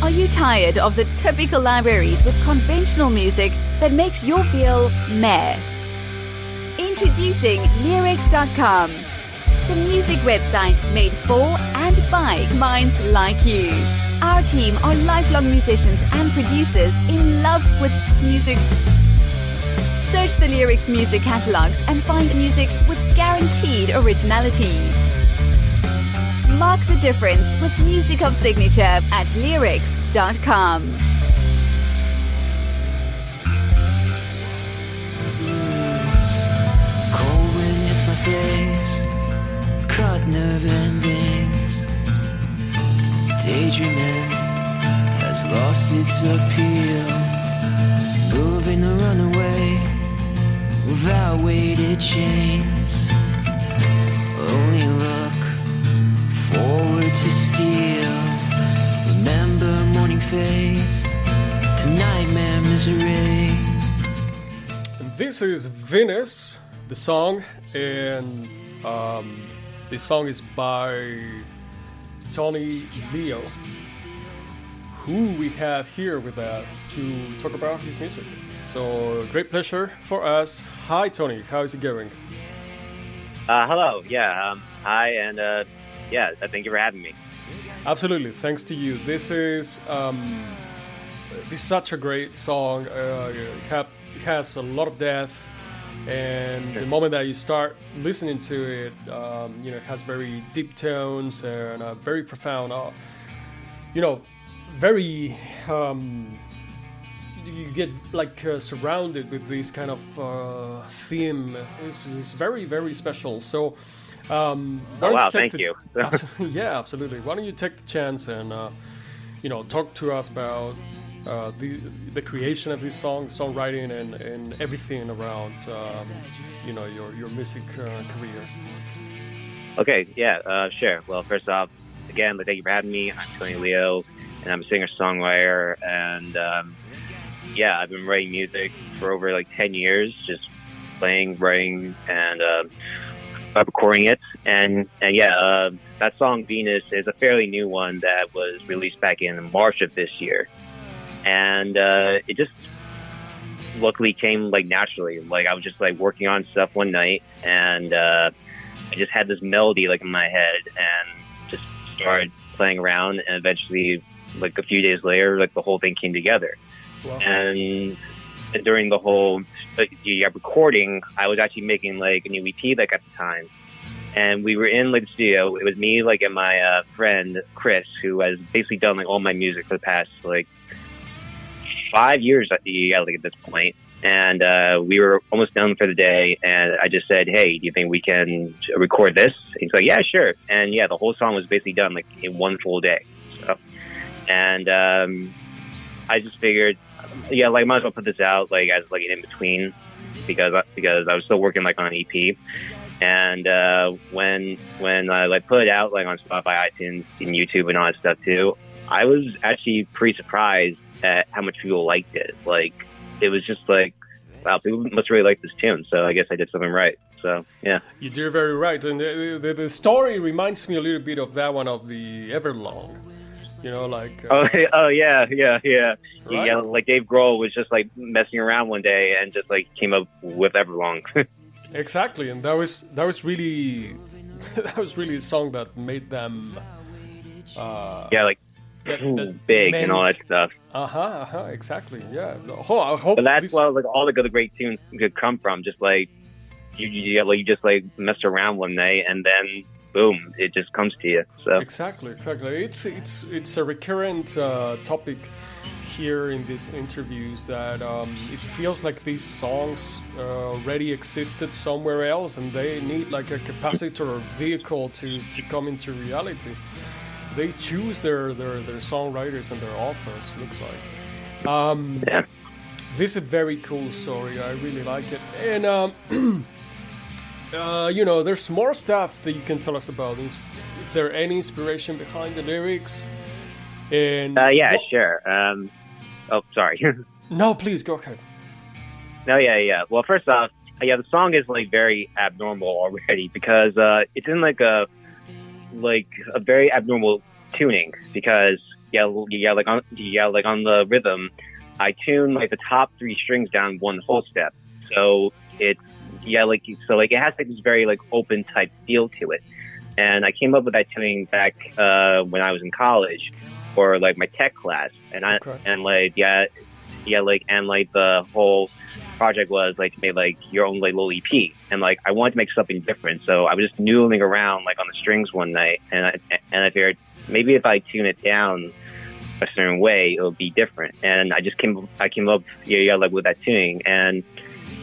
Are you tired of the typical libraries with conventional music that makes you feel meh? Introducing Leerecs.com, the music website made for and by minds like you. Our team are lifelong musicians and producers in love with music. Search the Leerecs music catalogs and find music with guaranteed originality. Mark the difference with music of signature at Leerecs.com. Cold wind hits my face, cut nerve endings. Daydreaming has lost its appeal. Moving to run away without weighted chains. Only look forward to steal. Remember morning fades to nightmare misery. This is Venus, the song, and this song is by Tony Lio, who we have here with us to talk about his music. So, great pleasure for us. Hi, Tony. How is it going? Hello. Hi, and thank you for having me. Absolutely. Thanks to you. This is such a great song. It has a lot of depth, and the moment that you start listening to it, it has very deep tones and very profound. Very. You get surrounded with this kind of theme. It's very, very special. So, thank you. Yeah, absolutely. Why don't you take the chance and talk to us about the creation of this song, songwriting, and everything around your music career. Okay, sure. Well, first off, again, thank you for having me. I'm Tony Lio, and I'm a singer-songwriter, and I've been writing music for over 10 years, just playing, writing, and recording it. And that song Venus is a fairly new one that was released back in March of this year. And it just luckily came naturally. I was just working on stuff one night, and I just had this melody in my head, and just started playing around, and eventually a few days later the whole thing came together. Wow. And during the whole recording, I was actually making a new EP at the time, and we were in the studio. It was me and my friend Chris, who has basically done all my music for the past 5 years at this point. And we were almost done for the day, and I just said, "Hey, do you think we can record this?" And he's like, "Yeah, sure." And the whole song was basically done in one full day. So, and I just figured, might as well put this out as an in between, because I was still working on an EP. And when I put it out on Spotify, iTunes, and YouTube, and all that stuff too, I was actually pretty surprised at how much people liked it. It was just wow, people must really like this tune. So I guess I did something right. So yeah, you did very right. And the story reminds me a little bit of that one of the Everlong. Oh yeah. Right? Yeah, Dave Grohl was just messing around one day and just came up with Everlong. Exactly, and that was really a song that made them big and all that stuff. Exactly. Yeah. I hope but that's where all the good great tunes could come from. Just you just mess around one day, and then boom, it just comes to you. So exactly. It's a recurrent topic here in these interviews that it feels like these songs already existed somewhere else, and they need a capacitor or vehicle to come into reality. They choose their songwriters and their authors, looks like. This is a very cool story. I really like it. And there's more stuff that you can tell us about. Is there any inspiration behind the lyrics? And sure. Sorry. No, please go ahead. No, yeah. Well, first off, the song is very abnormal already, because it's in a very abnormal tuning, because like on the rhythm, I tune like the top 3 strings down one whole step. So it's it has like this very like open type feel to it. And I came up with that tuning back when I was in college for like my tech class, and the whole project was like to make like your own like little EP, and like I wanted to make something different, so I was just noodling around like on the strings one night, and I figured maybe if I tune it down a certain way, it'll be different, and I came up with that tuning, and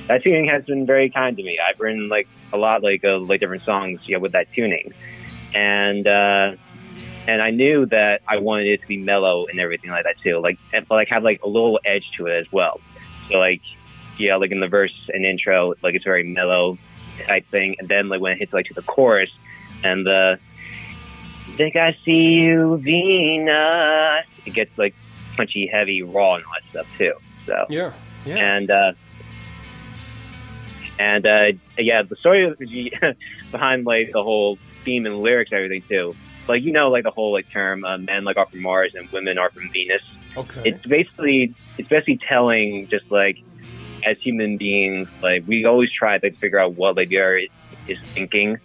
that tuning has been very kind to me. I've written like a lot like different songs with that tuning, and I knew that I wanted it to be mellow and everything like that too, but have like a little edge to it as well. So like in the verse and intro, like it's very mellow type thing, and then like when it hits like to the chorus and the think I see you Venus, it gets like punchy, heavy, raw, and all that stuff too. So yeah. And the story behind like the whole theme and lyrics and everything too. Like like the whole like term men like are from Mars and women are from Venus. Okay. It's basically telling just like as human beings, like we always try to figure out what like the other is thinking,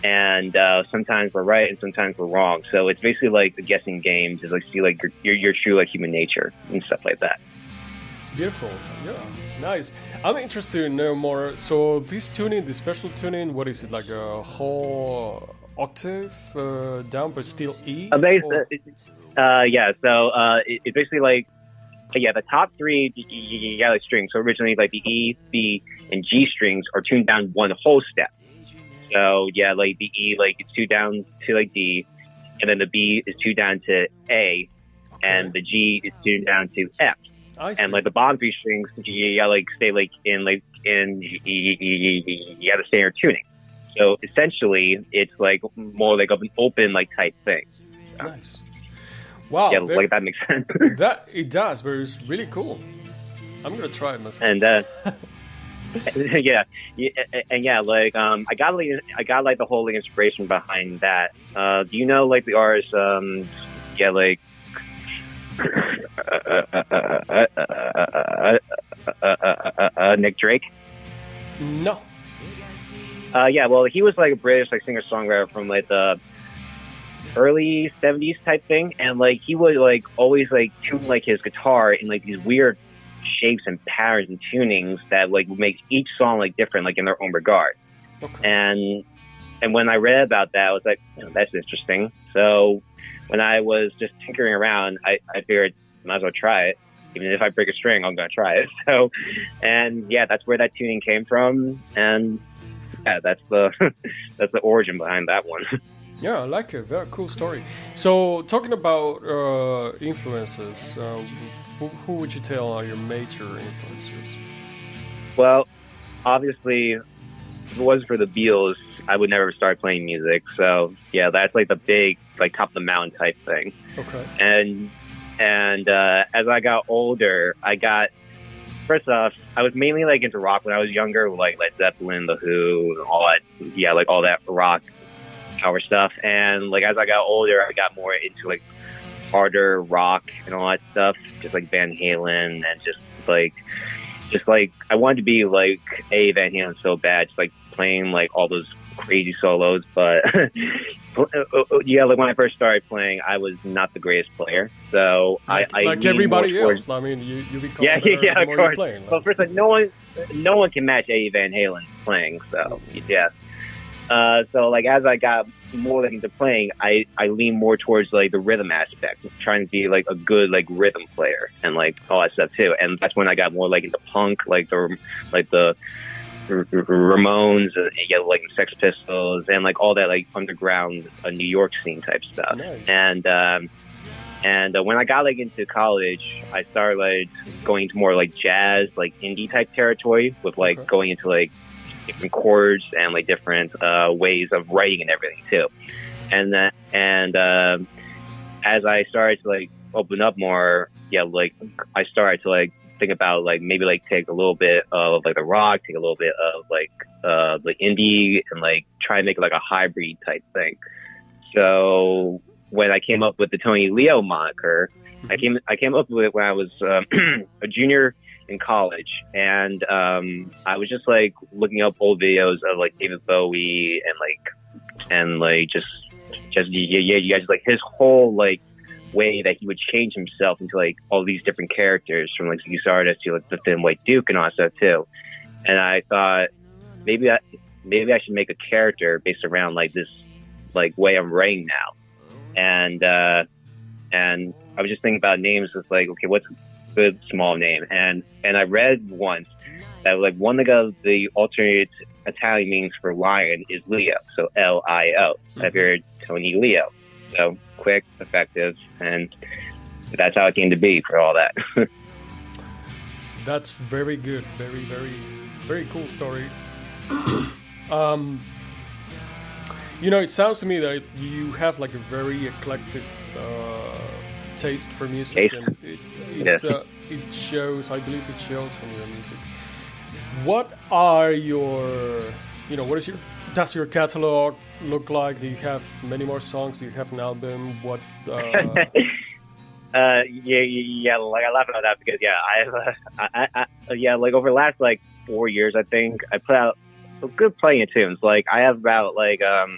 and sometimes we're right and sometimes we're wrong. So it's basically like the guessing games is like see like your true like human nature and stuff like that. Beautiful. Yeah, nice. I'm interested to know more. So this tuning, the special tuning, what is it, like a whole octave down but still E? So it's basically like the top 3 like strings. So originally like the E, B, and G strings are tuned down one whole step. So like the E like it's tuned down to like D, and then the B is tuned down to A, and the G is tuned down to F. And like the bottom 3 strings, stay like in the standard tuning. So essentially, it's like more like of an open like type thing. Nice. Wow. Yeah, like that makes sense. That it does, but it's really cool. I'm gonna try it myself. And I got like the whole like, inspiration behind that. Do you know like the artist? Nick Drake? No. Well, he was like a British like singer-songwriter from like the early 70s type thing, and like he would like always like tune like his guitar in like these weird shapes and patterns and tunings that like would make each song like different like in their own regard. Okay. And when I read about that, I was like, that's interesting. So when I was just tinkering around, I figured might as well try it. Even if I break a string, I'm gonna try it. So, and that's where that tuning came from, and that's the that's the origin behind that one. Yeah, I like it. Very cool story. So, talking about influences, who would you tell are your major influences? Well, obviously, if it wasn't for the Beatles, I would never start playing music. So, that's like the big, like top of the mountain type thing. Okay. And as I got older, first off, I was mainly like into rock when I was younger, like Led Zeppelin, The Who, and all that. Yeah, like all that rock power stuff. And like as I got older, I got more into like harder rock and all that stuff, just like Van Halen, and just like I wanted to be like Van Halen so bad, just like playing like all those crazy solos. But like when I first started playing, I was not the greatest player. So I like everybody else. I mean, you become better the more you're playing. Well, first, like no one can match Van Halen playing. So so like as I got more like into playing, I lean more towards like the rhythm aspect, trying to be like a good like rhythm player and like all that stuff too. And that's when I got more like into punk, like the Ramones, like Sex Pistols, and like all that like underground New York scene type stuff. Nice. And when I got like into college, I started like going into more like jazz, like indie type territory, with like going into like different chords and like different ways of writing and everything too. And as I started to like open up more, like I started to like think about like maybe like take a little bit of like the rock, take a little bit of like the indie, and like try and make like a hybrid type thing. So when I came up with the Tony Lio moniker. Mm-hmm. I came up with it when I was a junior in college, and I was just like looking up old videos of like David Bowie and just you guys, like his whole like way that he would change himself into like all these different characters, from like Ziggy Stardust to like the Thin White Duke and all that stuff too. And I thought maybe I should make a character based around like this like way I'm writing now. And I was just thinking about names. It's like, okay, what's a good small name? And I read once that like one of the alternate Italian meanings for lion is Leo, so Lio. I figured Tony Lio. So quick, effective, and that's how it came to be for all that. That's very good. Very, very, very cool story. It sounds to me that you have like a very eclectic taste for music, and it shows. I believe it shows in your music. What are your, does your catalog look like? Do you have many more songs? Do you have an album? What? Yeah, like I laugh about that because like over the last like 4 years, I think I put out a good plenty of tunes. Like I have about like 5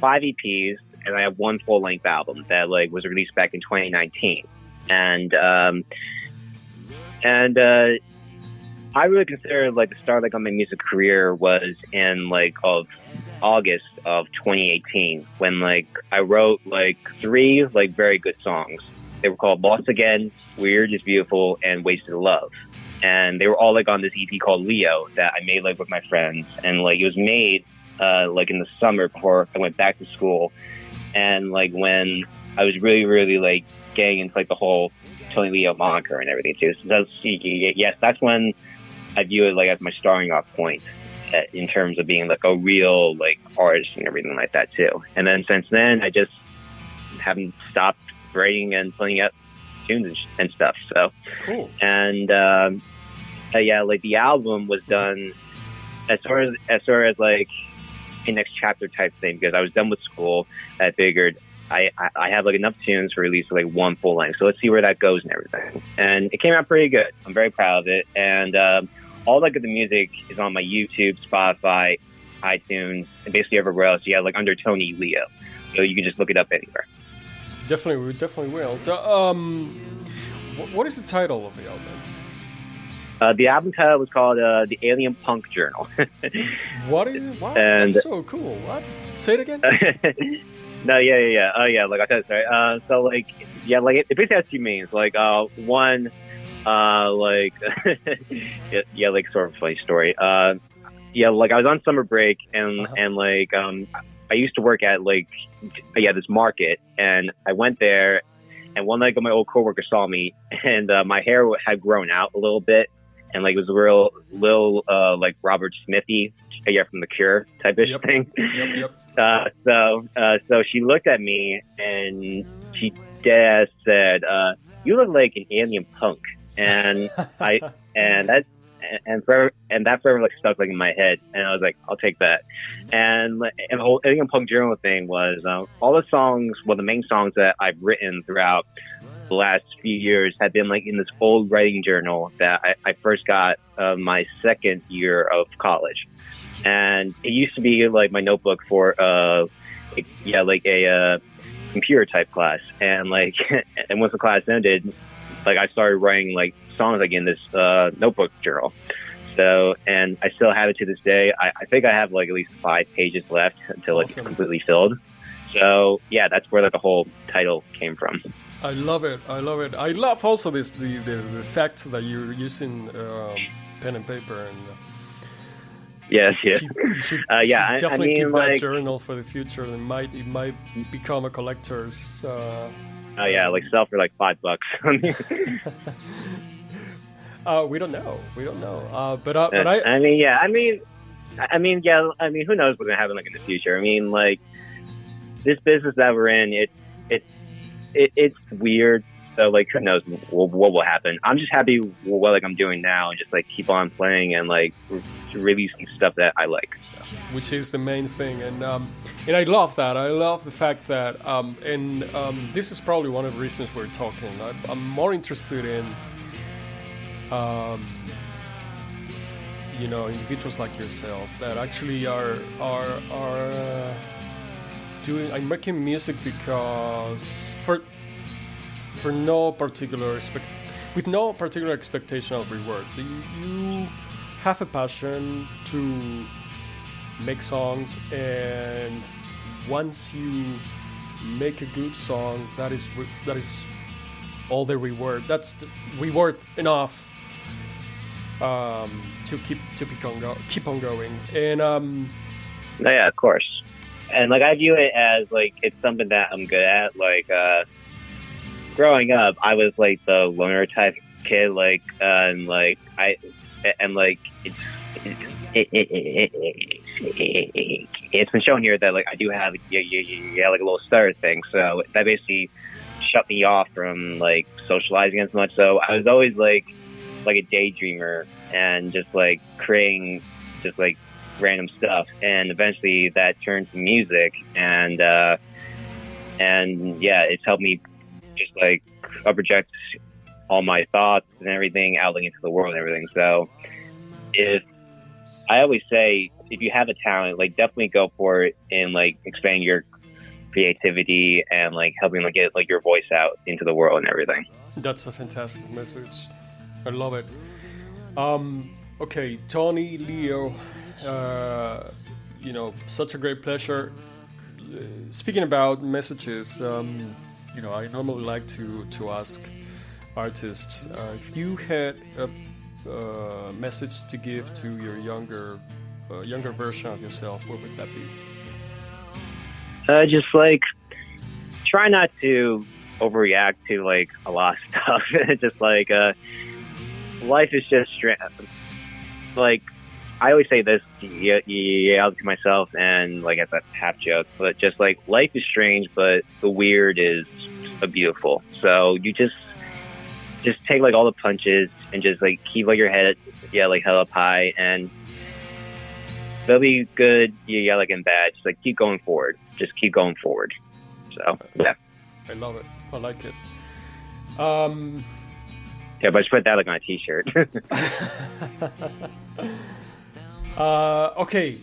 EPs, and I have one full length album that like was released back in 2019, and I really consider like the start of my music career was in like of August of 2018, when like I wrote like 3 like very good songs. They were called Lost Again, Weird is Beautiful, and Wasted Love. And they were all like on this EP called Leo that I made like with my friends. And like it was made like in the summer before I went back to school. And like when I was really, really like getting into like the whole Tony Lio moniker and everything too. So that's when I view it like as my starting off point in terms of being like a real like artist and everything like that too. And then since then, I just haven't stopped writing and putting up tunes and stuff. So cool. And like the album was done as far as like a next chapter type thing, because I was done with school. I figured I have like enough tunes to release like one full length. So let's see where that goes and everything. And it came out pretty good. I'm very proud of it. And all like the music is on my YouTube, Spotify, iTunes, and basically everywhere else. Yeah, like under Tony Lio. So you can just look it up anywhere. Definitely, we definitely will. What is the title of the album? The album title was called The Alien Punk Journal. What? And, that's so cool. What? Say it again. No, yeah. Oh, yeah. Like I said, sorry. So, like, yeah, like it basically has 2 meanings. Like, one, like, yeah, like sort of a funny story. Yeah, like I was on summer break, and like I used to work at like this market, and I went there, and one night my old coworker saw me, and my hair had grown out a little bit, and like it was a real little like Robert Smithy, from The Cure type-ish thing. Yep. So she looked at me and she dead said, "You look like an alien punk," and that forever like stuck like in my head, and I was like, I'll take that. And the whole Alien Punk Journal thing was all the songs, well, the main songs that I've written throughout the last few years have been like in this old writing journal that I first got my second year of college, and it used to be like my notebook for a computer type class, and like and once the class ended, like I started writing like songs like in this notebook journal. So, and I still have it to this day. I think I have like at least 5 pages left until it's completely filled. So yeah, that's where like the whole title came from. I love it. I love also the fact that you're using pen and paper and. Yes. You should definitely keep that like, journal for the future. It might become a collector's. Oh yeah, like sell for like $5. We don't know. But who knows what's gonna happen like in the future? I mean, like this business that we're in, it's weird So like, who knows what will happen? I'm just happy what like I'm doing now, and just like keep on playing and like releasing stuff that I like. So. Which is the main thing, and I love that. I love the fact that, this is probably one of the reasons we're talking. I'm more interested in, individuals like yourself that actually are doing. I'm making music because for no particular with no particular expectation of reward. You have a passion to make songs, and once you make a good song, that is all the reward. That's the reward enough to keep on going. And yeah, of course. And like I view it as like it's something that I'm good at. Like growing up, I was like the loner type kid. Like and like it's been shown here that like I do have like a little stutter thing, so that basically shut me off from like socializing as much. So I was always like a daydreamer and just like creating just like random stuff, and eventually that turned to music, and yeah, it's helped me just like project all my thoughts and everything out like into the world and everything. So I always say, if you have a talent, like definitely go for it and like expand your creativity and like helping like get like your voice out into the world and everything. That's a fantastic message. I love it. Okay, Tony Lio, such a great pleasure. Speaking about messages, I normally like to ask artists if you had a message to give to your younger version of yourself, what would that be? Just like try not to overreact to like a lot of stuff. Just like life is just like I always say this to myself and like as a half joke, but just like life is strange, but the weird is beautiful. So you just take like all the punches and just like keep like your head like held up high, and they'll be good like and bad. Just like keep going forward. Just keep going forward. So yeah, I love it. I like it. Yeah, but just put that like on a t-shirt. Okay,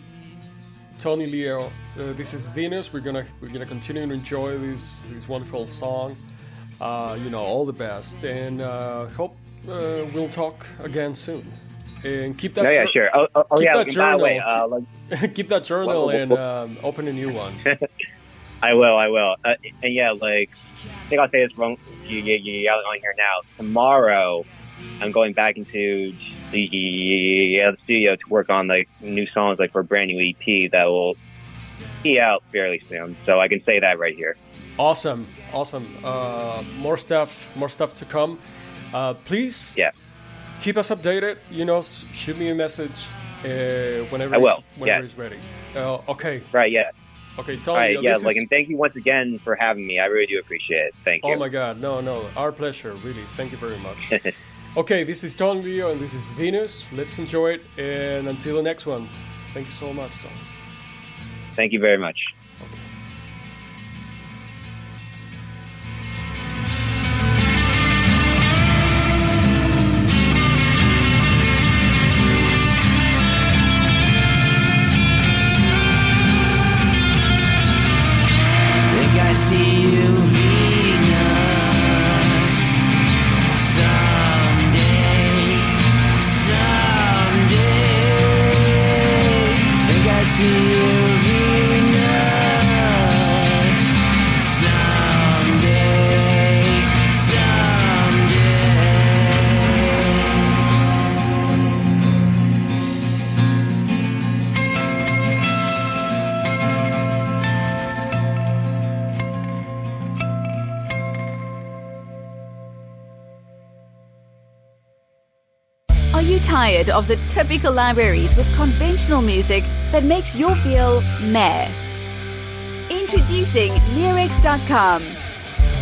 Tony Lio, this is Venus. We're gonna continue to enjoy this wonderful song. All the best, and hope we'll talk again soon. And keep that. Yeah, sure. Keep yeah. that journal. By the way, keep that journal and open a new one. I will. And yeah, like I think I'll say this wrong. On here now. Tomorrow, I'm going back into the studio to work on like new songs, like for a brand new EP that will be out fairly soon. So I can say that right here. Awesome. More stuff to come. Please. Yeah. Keep us updated. Shoot me a message whenever. I will. Whenever it's ready. Okay. Right. Yeah. Okay, Tony. All right. Yeah. And thank you once again for having me. I really do appreciate it. Thank you. Oh my God. No. Our pleasure. Really. Thank you very much. Okay. This is Tony Lio and this is Venus. Let's enjoy it. And until the next one. Thank you so much, Tony. Thank you very much. I see you, Venus. Someday. Think I see you, Venus. Someday. Are you tired of the typical libraries with conventional music that makes you feel meh? Introducing Leerecs.com,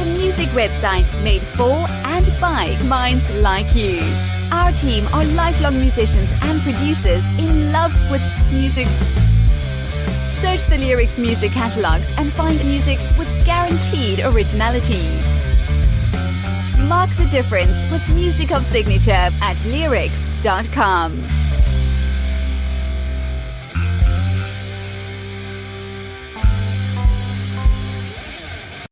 the music website made for and by minds like you. Our team are lifelong musicians and producers in love with music. Search the Leerecs music catalogs and find music with guaranteed originality. Mark the difference with music of signature at Leerecs.com.